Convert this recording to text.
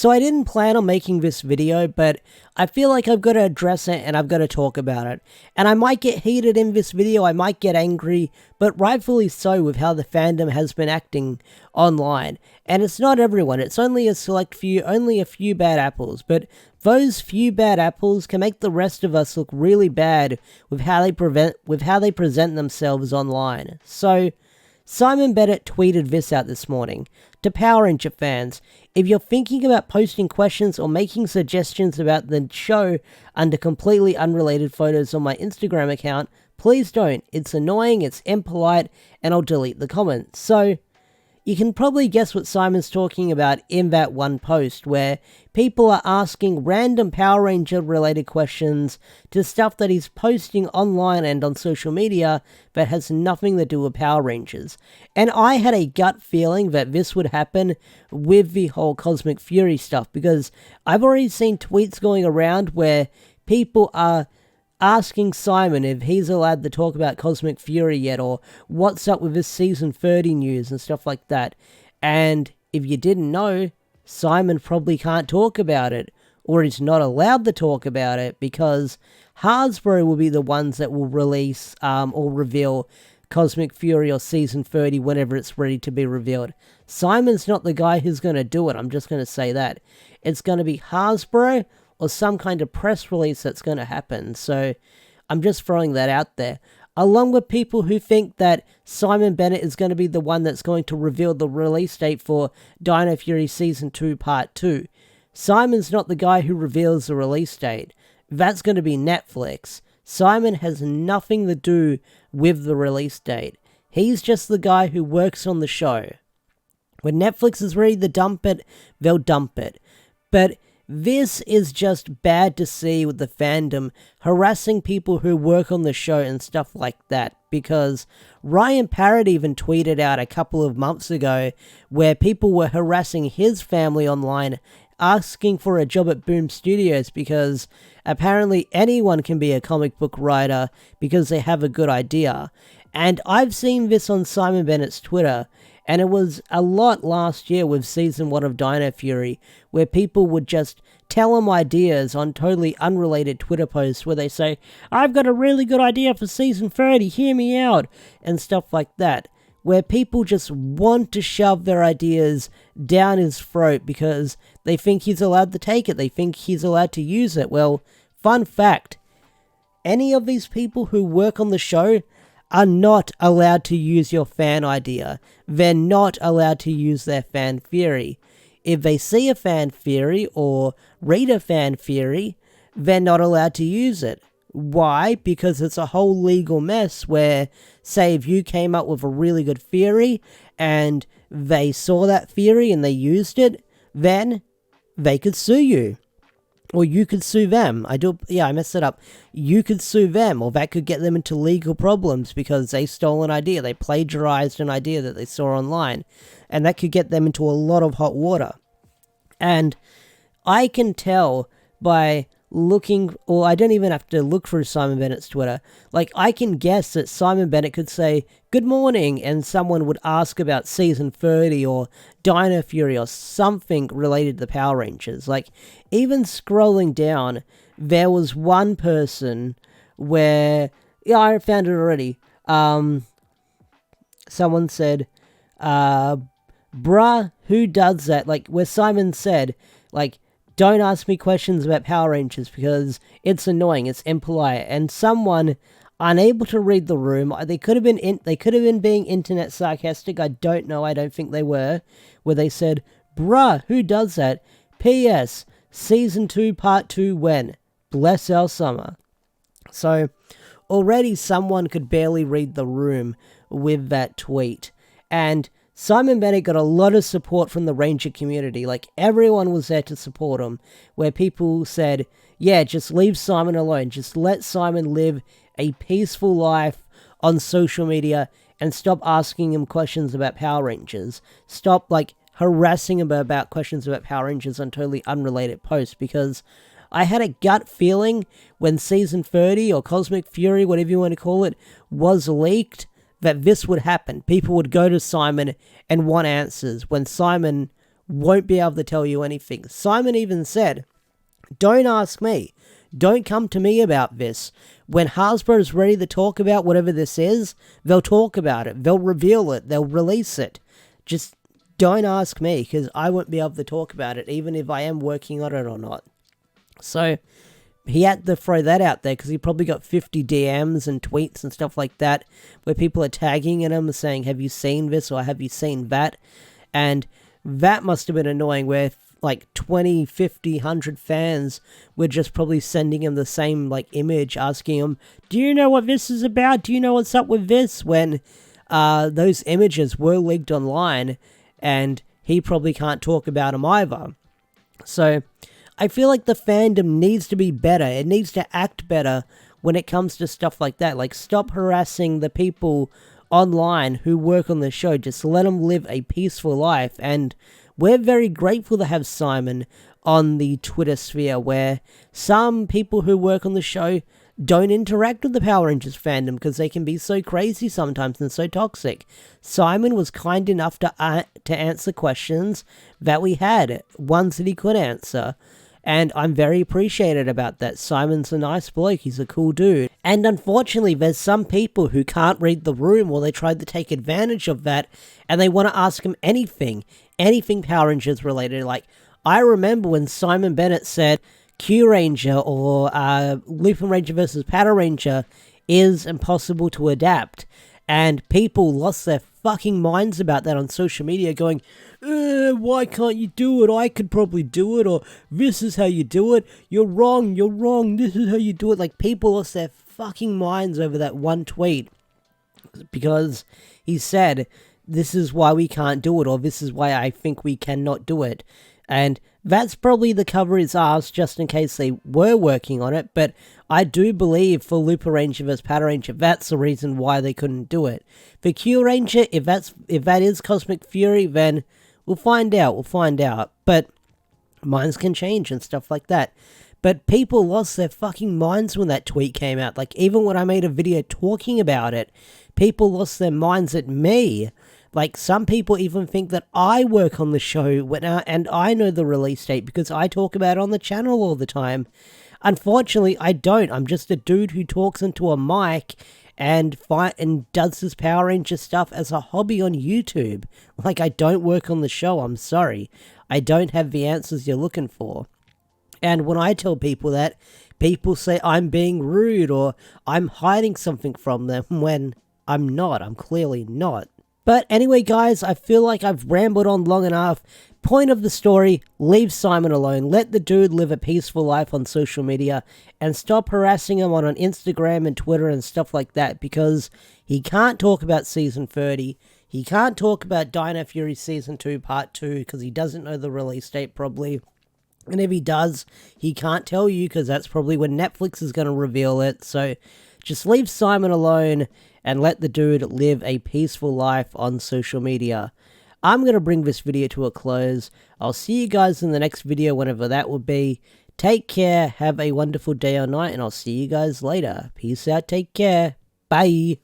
So I didn't plan on making this video, but I feel like I've got to address it and I've got to talk about it. And I might get heated in this video, I might get angry, but rightfully so with how the fandom has been acting online. And it's not everyone, it's only a select few, only a few bad apples, but those few bad apples can make the rest of us look really bad with how they present themselves online. So, Simon Bennet tweeted this out this morning. To Power Ranger fans, if you're thinking about posting questions or making suggestions about the show under completely unrelated photos on my Instagram account, please don't. It's annoying, it's impolite, and I'll delete the comments. So, you can probably guess what Simon's talking about in that one post, where people are asking random Power Ranger related questions to stuff that he's posting online and on social media that has nothing to do with Power Rangers. And I had a gut feeling that this would happen with the whole Cosmic Fury stuff, because I've already seen tweets going around where people are asking Simon if he's allowed to talk about Cosmic Fury yet, or what's up with this season 30 news and stuff like that. And if you didn't know, Simon probably can't talk about it, or is not allowed to talk about it, because Hasbro will be the ones that will release or reveal Cosmic Fury or season 30 whenever it's ready to be revealed. Simon's not the guy who's going to do it, I'm just going to say that. It's going to be Hasbro or some kind of press release that's going to happen. So I'm just throwing that out there. Along with people who think that Simon Bennet is going to be the one that's going to reveal the release date for Dino Fury Season 2 Part 2. Simon's not the guy who reveals the release date. That's going to be Netflix. Simon has nothing to do with the release date. He's just the guy who works on the show. When Netflix is ready to dump it, they'll dump it. But this is just bad to see with the fandom harassing people who work on the show and stuff like that, because Ryan Parrott even tweeted out a couple of months ago where people were harassing his family online, asking for a job at Boom Studios because apparently anyone can be a comic book writer because they have a good idea. And I've seen this on Simon Bennett's Twitter, and it was a lot last year with Season 1 of Dino Fury, where people would just tell him ideas on totally unrelated Twitter posts where they say, I've got a really good idea for Season 30, hear me out, and stuff like that, where people just want to shove their ideas down his throat because they think he's allowed to take it, they think he's allowed to use it. Well, fun fact, any of these people who work on the show are not allowed to use your fan idea. They're not allowed to use their fan theory. If they see a fan theory or read a fan theory, they're not allowed to use it. Why? Because it's a whole legal mess where, say, if you came up with a really good theory and they saw that theory and they used it, then they could sue you. Or you could sue them. I messed it up. You could sue them, or that could get them into legal problems because they stole an idea. They plagiarized an idea that they saw online. And that could get them into a lot of hot water. And I can tell by looking, or I don't even have to look through Simon Bennett's Twitter. Like, I can guess that Simon Bennet could say, good morning, and someone would ask about Season 30 or Dino Fury or something related to the Power Rangers. Like, even scrolling down, there was one person where, yeah, I found it already. Someone said, bruh, who does that? Like, where Simon said, like, don't ask me questions about Power Rangers because it's annoying, it's impolite. And someone unable to read the room, they could have been being internet sarcastic, I don't know, I don't think they were, where they said, bruh, who does that? P.S. Season 2 Part 2 when? Bless our summer. So, already someone could barely read the room with that tweet. And Simon Bennet got a lot of support from the Ranger community. Like, everyone was there to support him, where people said, yeah, just leave Simon alone. Just let Simon live a peaceful life on social media and stop asking him questions about Power Rangers. Stop, like, harassing him about questions about Power Rangers on totally unrelated posts, because I had a gut feeling when Season 30 or Cosmic Fury, whatever you want to call it, was leaked, that this would happen. People would go to Simon and want answers when Simon won't be able to tell you anything. Simon even said, don't ask me. Don't come to me about this. When Hasbro is ready to talk about whatever this is, they'll talk about it. They'll reveal it. They'll release it. Just don't ask me, because I won't be able to talk about it, even if I am working on it or not. So he had to throw that out there, because he probably got 50 DMs and tweets and stuff like that, where people are tagging him and saying, have you seen this or have you seen that? And that must have been annoying, where like 20, 50, 100 fans were just probably sending him the same like image, asking him, do you know what this is about? Do you know what's up with this? When those images were leaked online, and he probably can't talk about them either. So I feel like the fandom needs to be better. It needs to act better when it comes to stuff like that. Like, stop harassing the people online who work on the show. Just let them live a peaceful life. And we're very grateful to have Simon on the Twitter sphere, where some people who work on the show don't interact with the Power Rangers fandom because they can be so crazy sometimes and so toxic. Simon was kind enough to answer questions that we had, ones that he could answer, and I'm very appreciated about that. Simon's a nice bloke, he's a cool dude. And unfortunately, there's some people who can't read the room, or they tried to take advantage of that, and they want to ask him anything Power Rangers related. Like, I remember when Simon Bennet said Q Ranger or Lupin Ranger versus Power Ranger is impossible to adapt, and people lost their fucking minds about that on social media, going, why can't you do it? I could probably do it, or this is how you do it. You're wrong, this is how you do it. Like, people lost their fucking minds over that one tweet, because he said, this is why we can't do it, or this is why I think we cannot do it. And that's probably the cover his ass, just in case they were working on it, but I do believe for Lupin Ranger vs. Power Ranger, that's the reason why they couldn't do it. For Q Ranger, if that is Cosmic Fury, then we'll find out, but minds can change and stuff like that. But people lost their fucking minds when that tweet came out. Like, even when I made a video talking about it, people lost their minds at me. Like, some people even think that I work on the show and I know the release date because I talk about it on the channel all the time. Unfortunately, I don't. I'm just a dude who talks into a mic and does this Power Ranger stuff as a hobby on YouTube. Like, I don't work on the show, I'm sorry. I don't have the answers you're looking for. And when I tell people that, people say I'm being rude or I'm hiding something from them, when I'm not. I'm clearly not. But anyway, guys, I feel like I've rambled on long enough. Point of the story, leave Simon alone. Let the dude live a peaceful life on social media and stop harassing him on Instagram and Twitter and stuff like that, because he can't talk about Season 30. He can't talk about Dino Fury Season 2 Part 2 because he doesn't know the release date probably. And if he does, he can't tell you because that's probably when Netflix is going to reveal it. So just leave Simon alone and let the dude live a peaceful life on social media. I'm going to bring this video to a close. I'll see you guys in the next video, whenever that will be. Take care, have a wonderful day or night, and I'll see you guys later. Peace out, take care, bye.